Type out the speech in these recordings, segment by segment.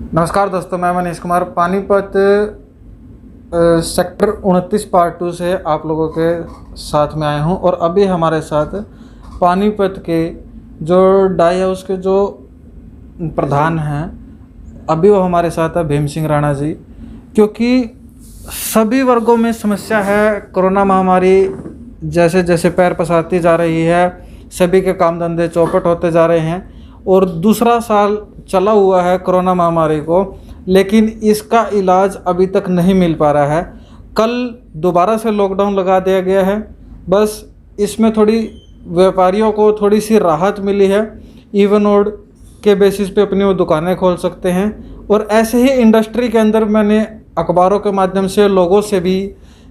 नमस्कार दोस्तों, मैं मनीष कुमार पानीपत सेक्टर 29 पार्ट 2 से आप लोगों के साथ में आया हूं। और अभी हमारे साथ पानीपत के जो डाई हाउस के जो प्रधान हैं, अभी वो हमारे साथ है भीम सिंह राणा जी। क्योंकि सभी वर्गों में समस्या है, कोरोना महामारी जैसे जैसे पैर पसारती जा रही है, सभी के काम धंधे चौपट होते जा रहे हैं। और दूसरा साल चला हुआ है कोरोना महामारी को, लेकिन इसका इलाज अभी तक नहीं मिल पा रहा है। कल दोबारा से लॉकडाउन लगा दिया गया है। बस इसमें थोड़ी व्यापारियों को थोड़ी सी राहत मिली है, इवन ओड के बेसिस पे अपनी वो दुकानें खोल सकते हैं। और ऐसे ही इंडस्ट्री के अंदर मैंने अखबारों के माध्यम से लोगों से भी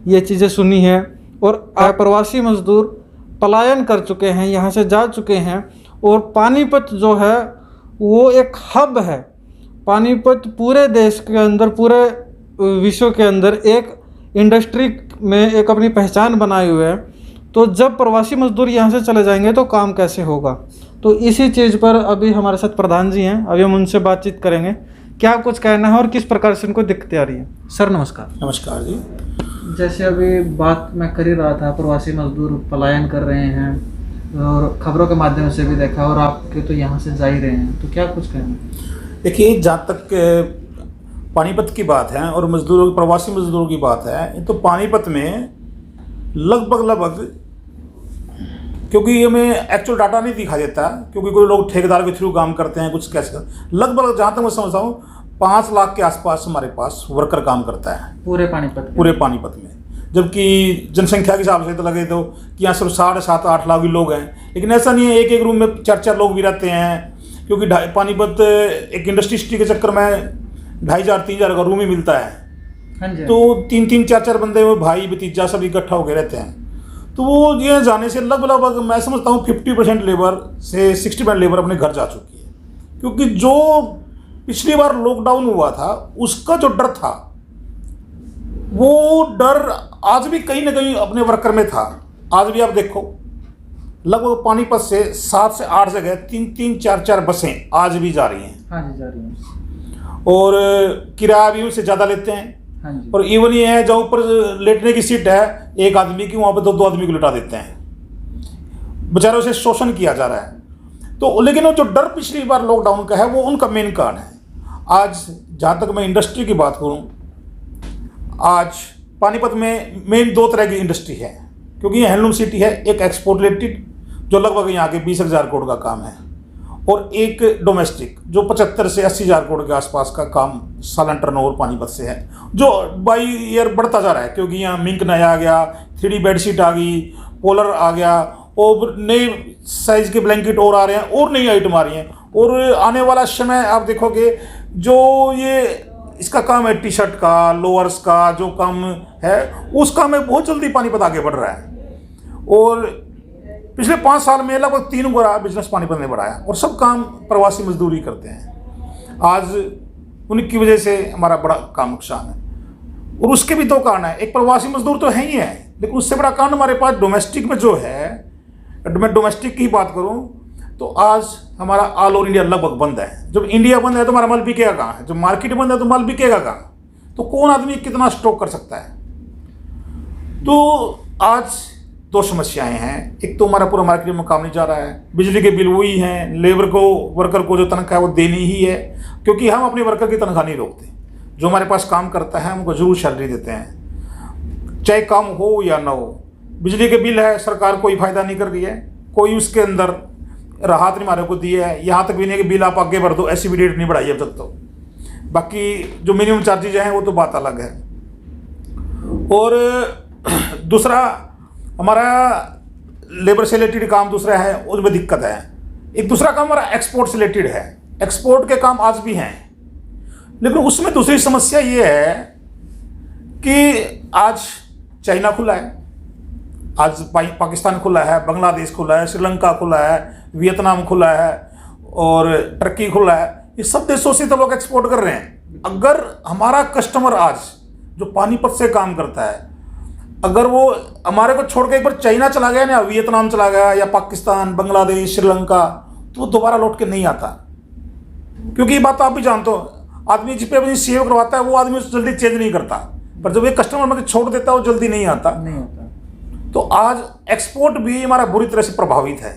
ये चीज़ें सुनी हैं। और प्रवासी मजदूर पलायन कर चुके हैं, यहाँ से जा चुके हैं। और पानीपत जो है वो एक हब है। पानीपत पूरे देश के अंदर, पूरे विश्व के अंदर एक इंडस्ट्री में एक अपनी पहचान बनाए हुए है। तो जब प्रवासी मजदूर यहाँ से चले जाएंगे तो काम कैसे होगा? तो इसी चीज़ पर अभी हमारे साथ प्रधान जी हैं, अभी हम उनसे बातचीत करेंगे। क्या कुछ कहना है और किस प्रकार से उनको दिक्कतें आ रही हैं? सर नमस्कार। नमस्कार जी। जैसे अभी बात मैं कर ही रहा था, प्रवासी मजदूर पलायन कर रहे हैं और खबरों के माध्यम से भी देखा, और आपके तो यहाँ से जा ही रहे हैं, तो क्या कुछ कहना? देखिए, जहाँ तक पानीपत की बात है और मजदूरों, प्रवासी मजदूरों की बात है, तो पानीपत में लगभग क्योंकि ये मैं एक्चुअल डाटा नहीं दिखा देता, क्योंकि कोई लोग ठेकेदार के थ्रू काम करते हैं, कुछ कैसे लगभग जहाँ तक मैं समझता हूँ 5 लाख के आसपास हमारे पास वर्कर काम करता है पूरे पानीपत में। जबकि जनसंख्या के हिसाब से तो लगे तो कि यहाँ सिर्फ 7.5-8 लाख भी लोग हैं, लेकिन ऐसा नहीं है। एक रूम में 4-4 लोग भी रहते हैं, क्योंकि पानीपत एक इंडस्ट्री के चक्कर में 2,500-3,000 का रूम ही मिलता है। हाँ जी। तो 3-3, 4-4 बंदे, वो भाई भतीजा सब इकट्ठा होकर रहते हैं। तो वो ये जाने से लगभग मैं समझता हूँ 50% लेबर से 60% लेबर अपने घर जा चुकी है। क्योंकि जो पिछली बार लॉकडाउन हुआ था उसका जो डर था, वो डर आज भी कहीं ना कहीं अपने वर्कर में था। आज भी आप देखो, लगभग पानीपत से 7 से 8 जगह 3-3, 4-4 बसें आज भी जा रही हैं। हाँ जी, जा रही हैं। और किराया भी उनसे ज़्यादा लेते हैं। हाँ जी। और इवन ये है, जहाँ ऊपर लेटने की सीट है एक आदमी की, वहाँ पर 2-2 आदमी को लिटा देते हैं। बेचारों से शोषण किया जा रहा है। तो लेकिन वो जो डर पिछली बार लॉकडाउन का है, वो उनका मेन कारण है। आज जहाँ तक मैं इंडस्ट्री की बात करूँ, आज पानीपत में मेन 2 तरह की इंडस्ट्री है, क्योंकि ये हैंडलूम सिटी है। एक एक्सपोर्ट रिलेटेड जो लगभग यहाँ के 20,000 करोड़ का काम है, और एक डोमेस्टिक जो 75 से 80,000 करोड़ के आसपास का काम सालाना टर्नओवर पानीपत से है, जो बाई ईयर बढ़ता जा रहा है। क्योंकि यहाँ मिंक नया आ गया, 3D बेडशीट आ गई, पोलर आ गया, और नए साइज के ब्लैंकेट और आ रहे हैं, और नई आइटम आ रही हैं। और आने वाला समय आप देखोगे, जो ये इसका काम है टी शर्ट का, लोअर्स का जो काम है, उस काम में बहुत जल्दी पानीपत आगे बढ़ रहा है। और पिछले 5 साल में लगभग 3 गुना बिजनेस पानीपत ने बढ़ाया, और सब काम प्रवासी मजदूरी करते हैं। आज उनकी वजह से हमारा बड़ा काम नुकसान है। और उसके भी 2 कारण है। एक, प्रवासी मजदूर तो है ही है, लेकिन उससे बड़ा कारण हमारे पास डोमेस्टिक में जो है। मैं डोमेस्टिक की बात करूं तो आज हमारा ऑल ओवर इंडिया लगभग बंद है। जब इंडिया बंद है तो हमारा माल बिकेगा कहाँ? जब मार्केट बंद है तो माल बिकेगा कहाँ? तो कौन आदमी कितना स्टॉक कर सकता है? तो आज 2 समस्याएं हैं। एक तो हमारा पूरा मार्केट में काम नहीं जा रहा है, बिजली के बिल वही हैं, लेबर को, वर्कर को जो तनख्वाह है वो देनी ही है, क्योंकि हम अपने वर्कर की तनख्वाह नहीं रोकते। जो हमारे पास काम करता है हमको जरूर सैलरी देते हैं, चाहे काम हो या ना हो। बिजली के बिल है, सरकार कोई फ़ायदा नहीं कर रही है, कोई उसके अंदर राहत नहीं हमारे को दी है। यहाँ तक भी नहीं कि बिल आप आगे बढ़ दो, ऐसी भी डेट नहीं बढ़ाई अब तक। तो बाकी जो मिनिमम चार्जेज हैं वो तो बात अलग है। और दूसरा, हमारा लेबर से रिलेटेड काम दूसरा है, उसमें दिक्कत है। एक दूसरा काम हमारा एक्सपोर्ट से रिलेटेड है। एक्सपोर्ट के काम आज भी हैं, लेकिन उसमें दूसरी समस्या ये है कि आज चाइना खुला है, आज पाकिस्तान खुला है, बांग्लादेश खुला है, श्रीलंका खुला है, वियतनाम खुला है, और टर्की खुला है। ये सब देशों से तो लोग एक्सपोर्ट कर रहे हैं। अगर हमारा कस्टमर आज जो पानीपत से काम करता है, अगर वो हमारे को छोड़ के एक बार चाइना चला गया ना, वियतनाम चला गया, या पाकिस्तान, बांग्लादेश, श्रीलंका, तो वो दोबारा लौट के नहीं आता। क्योंकि ये बात आप भी जानते हो, आदमी जिस पे अपनी सेव करवाता है वो आदमी उसको जल्दी चेंज नहीं करता, पर जब एक कस्टमर में छोड़ देता है वो जल्दी नहीं आता। तो आज एक्सपोर्ट भी हमारा बुरी तरह से प्रभावित है।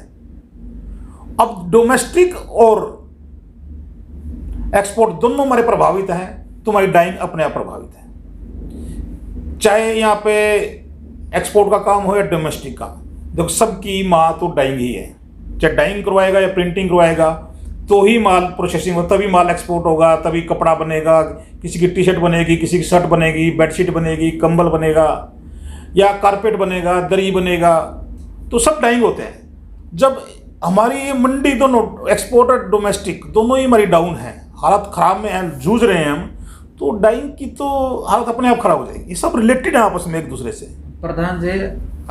अब डोमेस्टिक और एक्सपोर्ट दोनों हमारे प्रभावित हैं, तो हमारी डाइंग अपने आप प्रभावित है। चाहे यहाँ पे एक्सपोर्ट का काम हो या डोमेस्टिक का, देखो सबकी माँ तो डाइंग ही है। चाहे डाइंग करवाएगा या प्रिंटिंग करवाएगा तो ही माल प्रोसेसिंग हो, तभी माल एक्सपोर्ट होगा, तभी कपड़ा बनेगा, किसी की टी शर्ट बनेगी, किसी की शर्ट बनेगी, बेडशीट बनेगी, कंबल बनेगा या कारपेट बनेगा, दरी बनेगा, तो सब डाइंग होते हैं। जब हमारी ये मंडी दोनों एक्सपोर्ट और डोमेस्टिक दोनों ही हमारी डाउन है, हालत ख़राब में है, जूझ रहे हैं हम, तो डाइंग की तो हालत अपने आप ख़राब हो जाएगी। ये सब रिलेटेड है आपस में एक दूसरे से। प्रधान जी,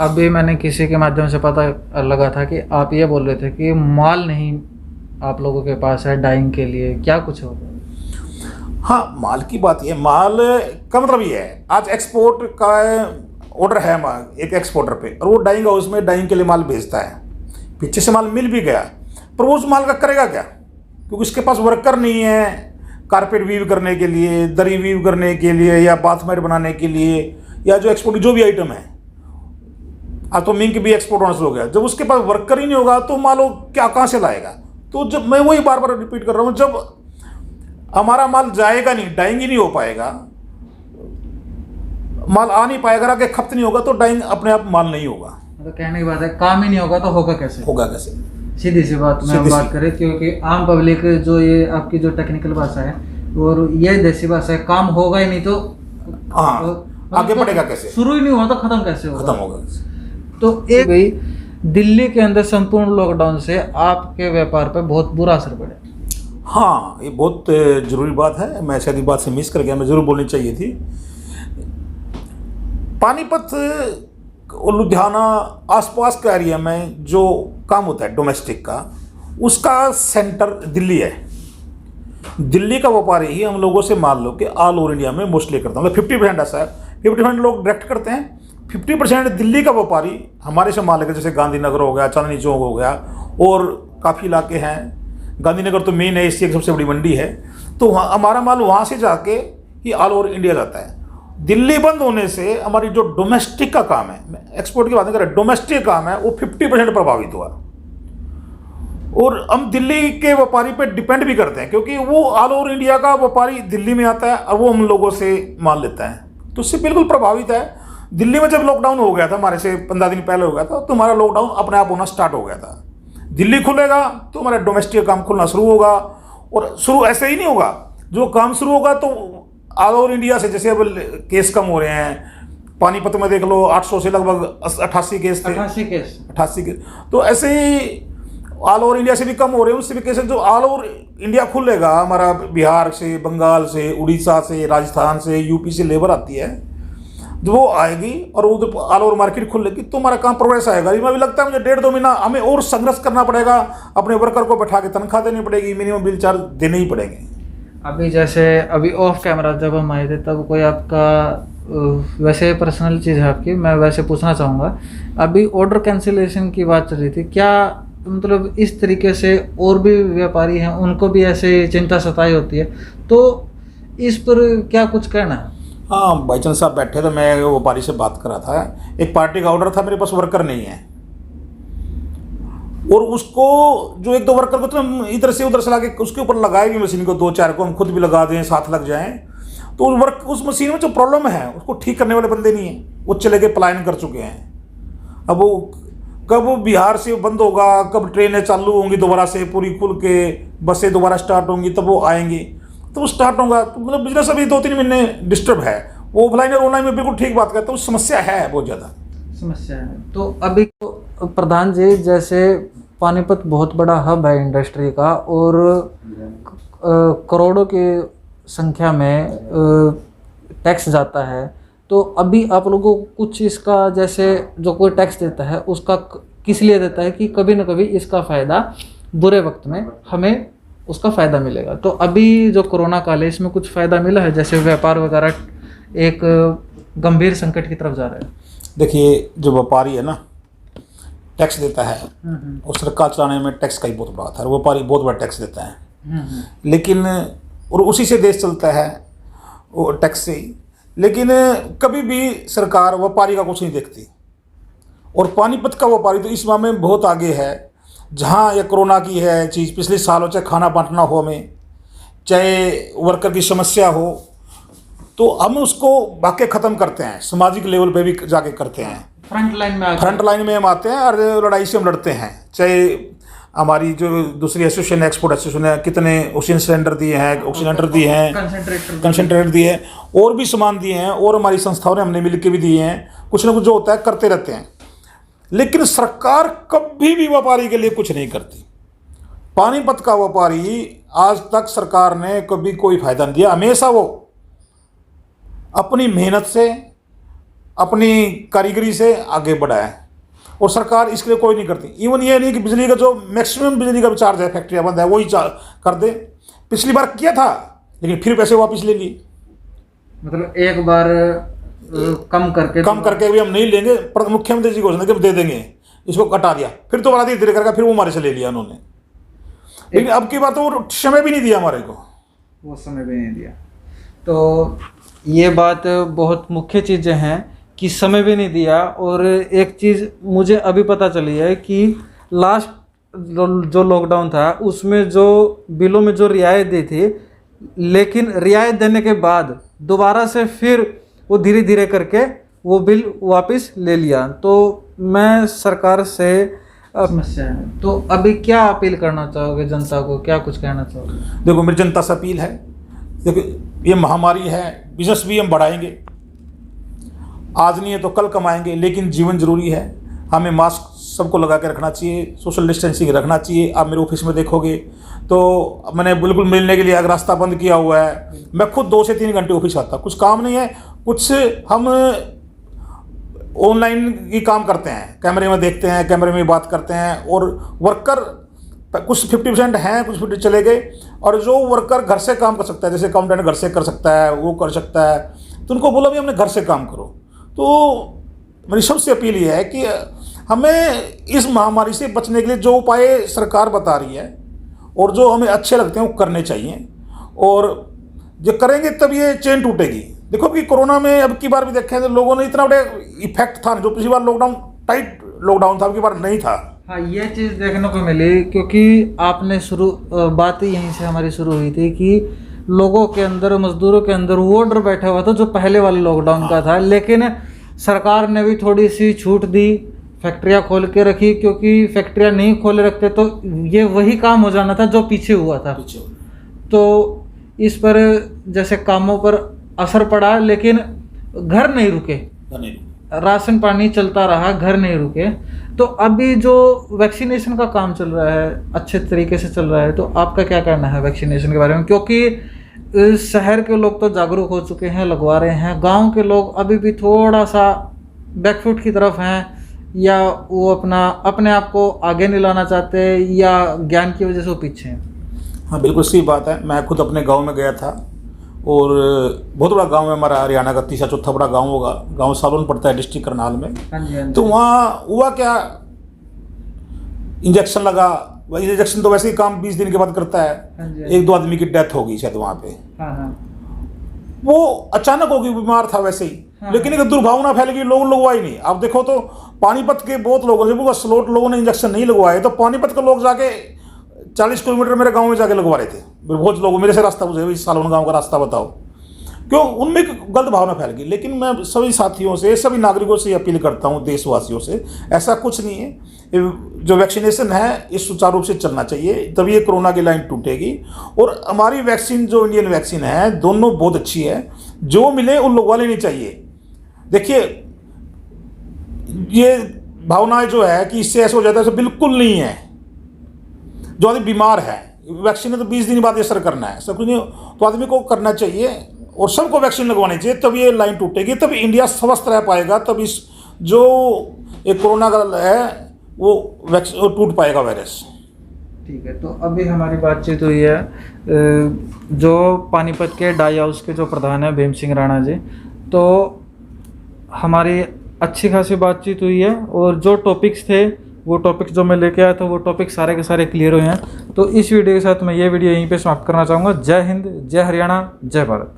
अभी मैंने किसी के माध्यम से पता लगा था कि आप ये बोल रहे थे कि माल नहीं आप लोगों के पास है डाइंग के लिए, क्या कुछ होगा? हाँ, माल की बात ये, माल का मतलब ये है, आज एक्सपोर्ट का ऑर्डर है एक एक्सपोर्टर पे, और वो डाइंग हाउस में डाइंग के लिए माल भेजता है, पीछे से माल मिल भी गया, पर वो उस माल का करेगा क्या? क्योंकि उसके पास वर्कर नहीं है कारपेट वीव करने के लिए, दरी वीव करने के लिए, या बाथमेट बनाने के लिए, या जो एक्सपोर्ट जो भी आइटम है। आज तो मिंक भी एक्सपोर्ट होना शुरू हो गया। जब उसके पास वर्कर ही नहीं होगा तो माल वो क्या कहाँ से लाएगा? तो जब मैं वही बार बार रिपीट कर रहा हूँ, जब हमारा माल जाएगा नहीं, डाइंग ही नहीं हो पाएगा, माल आ नहीं पाएगा, आगे खपत नहीं होगा, तो डाइंग अपने आप माल नहीं होगा। तो कहने की बात है, काम ही नहीं होगा तो होगा कैसे? होगा कैसे? सीधी सी बात में हम बात करें, क्योंकि आम पब्लिक जो ये आपकी जो टेक्निकल भाषा है और ये देसी भाषा है, काम होगा ही नहीं तो आगे बढ़ेगा कैसे? शुरू ही नहीं हुआ तो खत्म कैसे होगा? खत्म होगा कैसे? तो एक भाई, दिल्ली के अंदर संपूर्ण लॉकडाउन से आपके व्यापार पर बहुत बुरा असर पड़ा। हाँ, ये बहुत जरूरी बात है, मैं शायद बात से मिस कर गया, मैं जरूर बोलनी चाहिए थी। पानीपत और लुधियाना आसपास के एरिया में जो काम होता है डोमेस्टिक का, उसका सेंटर दिल्ली है। दिल्ली का व्यापारी ही हम लोगों से मान लो कि ऑल ओवर इंडिया में मोस्टली करता है, मतलब 50% ऐसा है, 50% लोग डायरेक्ट करते हैं, 50% दिल्ली का व्यापारी हमारे से माल लेकर, जैसे गांधीनगर हो गया, चांदनी चौक हो गया, और काफ़ी इलाके हैं। गांधीनगर तो मेन है, एशिया की सबसे बड़ी मंडी है, तो हमारा माल वहाँ से जाके ही ऑल ओवर इंडिया जाता है। दिल्ली बंद होने से हमारी जो डोमेस्टिक का काम है, एक्सपोर्ट की बात नहीं कर रहा, डोमेस्टिक काम है, वो 50% प्रभावित हुआ। और हम दिल्ली के व्यापारी पे डिपेंड भी करते हैं, क्योंकि वो ऑल ओवर इंडिया का व्यापारी दिल्ली में आता है और वो हम लोगों से माल लेता है, तो उससे बिल्कुल प्रभावित है। दिल्ली में जब लॉकडाउन हो गया था, हमारे से 15 दिन पहले हो गया था, तो हमारा लॉकडाउन अपने आप होना स्टार्ट हो गया था। दिल्ली खुलेगा तो हमारा डोमेस्टिक काम खुलना शुरू होगा, और शुरू ऐसे ही नहीं होगा, जो काम शुरू होगा तो ऑल ओवर इंडिया से, जैसे अब केस कम हो रहे हैं, पानीपत में देख लो 800 से लगभग 88 केस थे, 88 केस, तो ऐसे ही ऑल ओवर इंडिया से भी कम हो रहे हैं। उससे भी केस जो ऑल ओवर इंडिया खुलेगा, हमारा बिहार से, बंगाल से, उड़ीसा से, राजस्थान से, यूपी से लेबर आती है, जो वो आएगी और वो ऑल ओवर मार्केट खुलेगी, तो हमारा काम प्रोग्रेस आएगा। इसमें भी लगता है मुझे 1.5-2 महीना हमें और संघर्ष करना पड़ेगा, अपने वर्कर को बैठा के तनख्वाह देनी पड़ेगी, मिनिमम बिल चार्ज देने ही पड़ेंगे। अभी जैसे अभी ऑफ कैमरा जब हम आए थे, तब कोई आपका वैसे पर्सनल चीज़ है आपकी, मैं वैसे पूछना चाहूँगा, अभी ऑर्डर कैंसिलेशन की बात चल रही थी, क्या मतलब इस तरीके से और भी व्यापारी हैं, उनको भी ऐसे चिंता सताई होती है, तो इस पर क्या कुछ कहना है? हाँ, भाईचंद साहब बैठे थे, मैं व्यापारी से बात कर रहा था, एक पार्टी का ऑर्डर था, मेरे पास वर्कर नहीं है, और उसको जो 1-2 वर्कर को तो इधर से उधर से लाके उसके ऊपर लगाए भी मशीन को, 2-4 को हम खुद भी लगा दें, साथ लग जाएं, तो उस मशीन में जो प्रॉब्लम है उसको ठीक करने वाले बंदे नहीं हैं, वो चले गए, पलायन कर चुके हैं। अब वो कब बिहार से बंद होगा, कब ट्रेनें चालू होंगी दोबारा से पूरी खुल के, बसें दोबारा स्टार्ट होंगी, तब वो आएंगी, तो वो स्टार्ट होगा, तो मतलब बिजनेस अभी 2-3 महीने डिस्टर्ब है। वो ऑफलाइन और ऑनलाइन में बिल्कुल ठीक बात करते हैं, तो समस्या है, बहुत ज़्यादा समस्या है। तो अभी प्रधान जी, जैसे पानीपत बहुत बड़ा हब है इंडस्ट्री का, और करोड़ों की संख्या में टैक्स जाता है, तो अभी आप लोगों को कुछ इसका, जैसे जो कोई टैक्स देता है उसका किस लिए देता है कि कभी ना कभी इसका फ़ायदा बुरे वक्त में हमें उसका फ़ायदा मिलेगा। तो अभी जो कोरोना काल है, इसमें कुछ फ़ायदा मिला है, जैसे व्यापार वगैरह एक गंभीर संकट की तरफ जा रहा है। देखिए, जो व्यापारी है ना, टैक्स देता है, और सरकार चलाने में टैक्स का ही बहुत बड़ा था, व्यापारी बहुत बड़ा टैक्स देता है, लेकिन और उसी से देश चलता है, वो टैक्स से ही। लेकिन कभी भी सरकार व्यापारी का कुछ नहीं देखती, और पानीपत का व्यापारी तो इस मामले में बहुत आगे है। जहाँ ये कोरोना की है चीज़, पिछले साल हो, चाहे खाना बांटना हो हमें, चाहे वर्कर की समस्या हो, तो हम उसको वाकई ख़त्म करते हैं, सामाजिक लेवल पे भी जाके करते हैं। फ्रंट लाइन में हम आते हैं और लड़ाई से हम लड़ते हैं। चाहे हमारी जो दूसरी एसोसिएशन, एक्सपोर्ट एसोसिएशन है, कितने ऑक्सीजन सिलेंडर दिए हैं, ऑक्सीजनेटर दिए हैं, कंसनट्रेटर दिए हैं, और भी सामान दिए हैं, और हमारी संस्थाओं ने हमने मिलकर भी दिए हैं। कुछ ना कुछ जो होता है करते रहते हैं, लेकिन सरकार कभी भी व्यापारी के लिए कुछ नहीं करती। पानीपत का व्यापारी आज तक सरकार ने कभी कोई फायदा नहीं दिया। हमेशा वो अपनी मेहनत से, अपनी कारीगरी से आगे बढ़ा है, और सरकार इसके लिए कोई नहीं करती। इवन ये नहीं कि बिजली का जो मैक्सिमम बिजली का चार्ज है, फैक्ट्रियाँ बंद है, वही कर दे। पिछली बार किया था, लेकिन फिर पैसे वापस ले लिए। मतलब एक बार कम करके भी हम नहीं लेंगे, पर मुख्यमंत्री जी घोषणा कि हम दे देंगे, इसको कटा दिया, फिर दोबारा धीरे धीरे करके फिर वो हमारे से ले लिया उन्होंने। लेकिन अब की बात, वो समय भी नहीं दिया हमारे को, वो समय भी नहीं दिया। तो ये बात बहुत मुख्य चीज़ें हैं कि समय भी नहीं दिया। और एक चीज़ मुझे अभी पता चली है कि लास्ट जो लॉकडाउन था उसमें जो बिलों में जो रियायत दी थी, लेकिन रियायत देने के बाद दोबारा से फिर वो धीरे धीरे करके वो बिल वापस ले लिया। तो मैं सरकार से समस्या है, तो अभी क्या अपील करना चाहोगे जनता को, क्या कुछ कहना चाहोगे? देखो, मेरी जनता से अपील है, देखो ये महामारी है, बिजनेस भी हम बढ़ाएंगे, आज नहीं है तो कल कमाएंगे, लेकिन जीवन जरूरी है। हमें मास्क सबको लगा के रखना चाहिए, सोशल डिस्टेंसिंग रखना चाहिए। आप मेरे ऑफिस में देखोगे तो मैंने बिल्कुल मिलने के लिए अगर रास्ता बंद किया हुआ है, मैं खुद 2 से 3 घंटे ऑफिस आता, कुछ काम नहीं है, कुछ हम ऑनलाइन ही काम करते हैं, कैमरे में देखते हैं, कैमरे में बात करते हैं, और वर्कर कुछ 50% हैं, कुछ 50 चले गए। और जो वर्कर घर से काम कर सकता है, जैसे अकाउंटेंट घर से कर सकता है, वो कर सकता है, तो उनको बोला भी हमने घर से काम करो। तो मेरी सबसे अपील ये है कि हमें इस महामारी से बचने के लिए जो उपाय सरकार बता रही है और जो हमें अच्छे लगते हैं वो करने चाहिए, और जो करेंगे तब ये चेन टूटेगी। देखो कि कोरोना में अब की बार भी देखें तो लोगों ने इतना बड़ा इफेक्ट था, जो पिछली बार लॉकडाउन टाइट लॉकडाउन था, अब की बार नहीं था। हाँ, ये चीज़ देखने को मिली, क्योंकि आपने बात ही यहीं से हमारी शुरू हुई थी कि लोगों के अंदर, मजदूरों के अंदर वो डर बैठा हुआ था जो पहले वाले लॉकडाउन का था। लेकिन सरकार ने भी थोड़ी सी छूट दी, फैक्ट्रियाँ खोल के रखी, क्योंकि फैक्ट्रियाँ नहीं खोले रखते तो ये वही काम हो जाना था जो पीछे हुआ था। तो इस पर जैसे कामों पर असर पड़ा, लेकिन घर नहीं रुके, राशन पानी चलता रहा, घर नहीं रुके। तो अभी जो वैक्सीनेशन का काम चल रहा है अच्छे तरीके से चल रहा है, तो आपका क्या कहना है वैक्सीनेशन के बारे में? क्योंकि शहर के लोग तो जागरूक हो चुके हैं, लगवा रहे हैं, गांव के लोग अभी भी थोड़ा सा बैकफुट की तरफ हैं, या वो अपने आप को आगे नहीं लाना चाहते, या ज्ञान की वजह से वो पीछे हैं। हाँ, बिल्कुल सही बात है। मैं खुद अपने गांव में गया था, और बहुत बड़ा गांव है हमारा, हरियाणा का 3-4 बड़ा गांव होगा, गांव सालोन पड़ता है डिस्ट्रिक्ट करनाल में। हाँ जी। तो वहाँ हुआ क्या, इंजेक्शन लगा, वही इंजेक्शन तो वैसे ही काम 20 दिन के बाद करता है। 1-2 आदमी की डेथ हो गई शायद वहाँ पे। वो अचानक हो गई, बीमार था वैसे ही। लेकिन एक दुर्भावना फैल गई, लोग लगवाई नहीं। अब देखो तो पानीपत के बहुत लोगों ने, स्लोट लोगों ने इंजेक्शन नहीं लगवाए, तो पानीपत के लोग जाके 40 किलोमीटर मेरे गांव में जाके लगवा रहे थे। बहुत लोगों मेरे से रास्ता पूछे, इस सालोन गांव का रास्ता बताओ, क्यों उनमें गलत भावना फैल गई। लेकिन मैं सभी साथियों से, सभी नागरिकों से अपील करता हूं, देशवासियों से, ऐसा कुछ नहीं है। जो वैक्सीनेशन है इस सुचारू रूप से चलना चाहिए, तभी ये कोरोना की लाइन टूटेगी। और हमारी वैक्सीन जो इंडियन वैक्सीन है, दोनों बहुत अच्छी है, जो मिले उन लगवा लेनी चाहिए। देखिए, ये भावनाएं जो है कि इससे ऐसा हो जाता है, ऐसा बिल्कुल नहीं है। जो आदमी बीमार है, वैक्सीन तो 20 दिन बाद असर करना है, सब कुछ नहीं, तो आदमी को करना चाहिए और सबको वैक्सीन लगवानी चाहिए, तब ये लाइन टूटेगी, तब इंडिया स्वस्थ रह पाएगा, तब इस जो एक कोरोना का है वो टूट पाएगा वायरस। ठीक है, तो अभी हमारी बातचीत हुई है जो पानीपत के डाई हाउस के जो प्रधान है भीम सिंह राणा जी, तो हमारी अच्छी खासी बातचीत हुई है, और जो टॉपिक्स थे वो टॉपिक जो मैं लेके आया था वो टॉपिक सारे के सारे क्लियर हुए हैं। तो इस वीडियो के साथ मैं ये वीडियो यहीं पे समाप्त करना चाहूँगा। जय हिंद, जय हरियाणा, जय भारत।